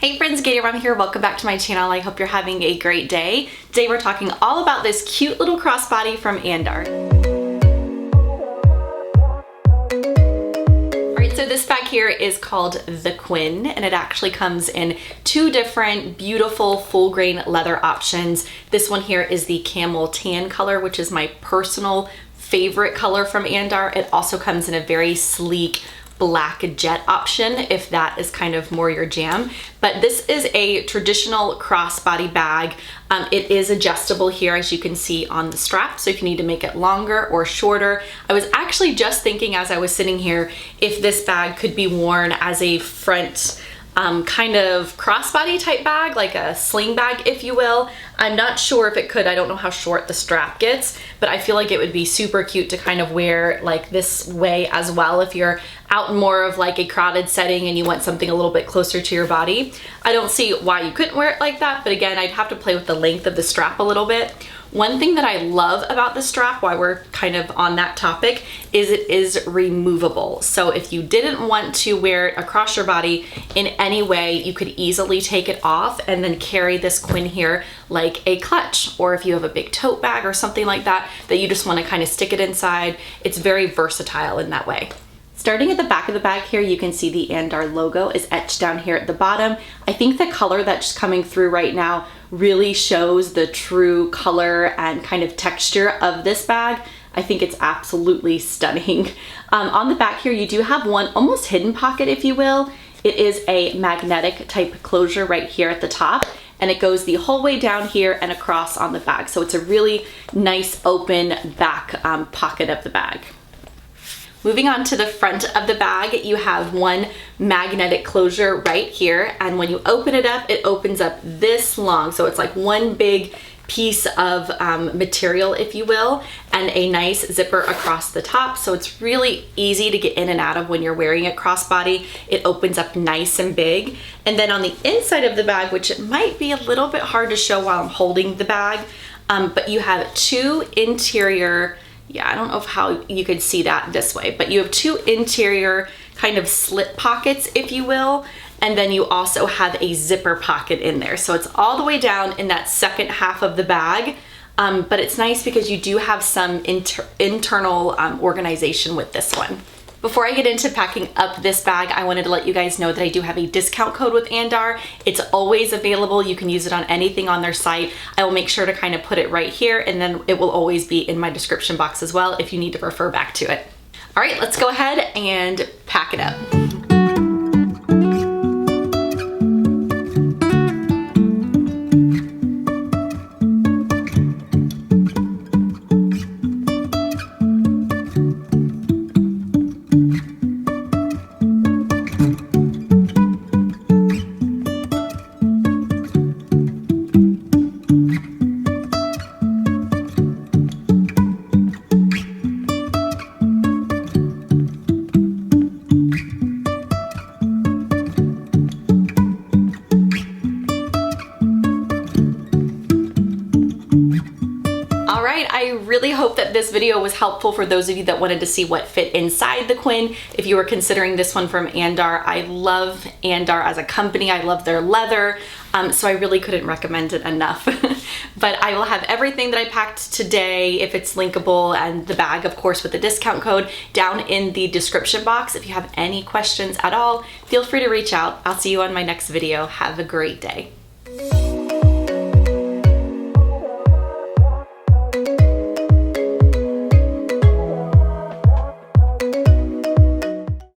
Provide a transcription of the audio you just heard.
Hey friends, GATORMOM here. Welcome back to my channel. I hope you're having a great day. Today we're talking all about this cute little crossbody from Andar. Alright, so this bag here is called the QUINN, and it actually comes in two different beautiful full grain leather options. This one here is the camel tan color, which is my personal favorite color from Andar. It also comes in a very sleek black jet option if that is kind of more your jam. But this is a traditional crossbody bag. It is adjustable here, as you can see on the strap, so if you need to make it longer or shorter. I was actually just thinking as I was sitting here if this bag could be worn as a front kind of crossbody type bag, like a sling bag, if you will. I'm not sure if it could. I don't know how short the strap gets, but I feel like it would be super cute to kind of wear like this way as well if you're out in more of like a crowded setting and you want something a little bit closer to your body. I don't see why you couldn't wear it like that, but again, I'd have to play with the length of the strap a little bit. One thing that I love about the strap, while we're kind of on that topic, is it is removable. So if you didn't want to wear it across your body in any way, you could easily take it off and then carry this QUINN here like a clutch, or if you have a big tote bag or something like that, that you just want to kind of stick it inside. It's very versatile in that way. Starting at the back of the bag here, you can see the Andar logo is etched down here at the bottom. I think the color that's coming through right now really shows the true color and kind of texture of this bag. I think it's absolutely stunning. On the back here, you do have one almost hidden pocket, if you will. It is a magnetic type closure right here at the top, and it goes the whole way down here and across on the bag. So it's a really nice open back pocket of the bag. Moving on to the front of the bag, you have one magnetic closure right here, and when you open it up, it opens up this long. So it's like one big piece of material, if you will, and a nice zipper across the top. So it's really easy to get in and out of when you're wearing it crossbody. It opens up nice and big. And then on the inside of the bag, which it might be a little bit hard to show while I'm holding the bag, but you have two interior, I don't know how you could see that this way, but you have two interior kind of slit pockets, if you will, and then you also have a zipper pocket in there. So it's all the way down in that second half of the bag, but it's nice because you do have some internal organization with this one. Before I get into packing up this bag, I wanted to let you guys know that I do have a discount code with Andar. It's always available. You can use it on anything on their site. I will make sure to kind of put it right here, and then it will always be in my description box as well if you need to refer back to it. All right, let's go ahead and pack it up. I really hope that this video was helpful for those of you that wanted to see what fit inside the QUINN. If you were considering this one from Andar, I love Andar as a company. I love their leather, so I really couldn't recommend it enough. But I will have everything that I packed today, if it's linkable, and the bag, of course, with the discount code down in the description box. If you have any questions at all, feel free to reach out. I'll see you on my next video. Have a great day.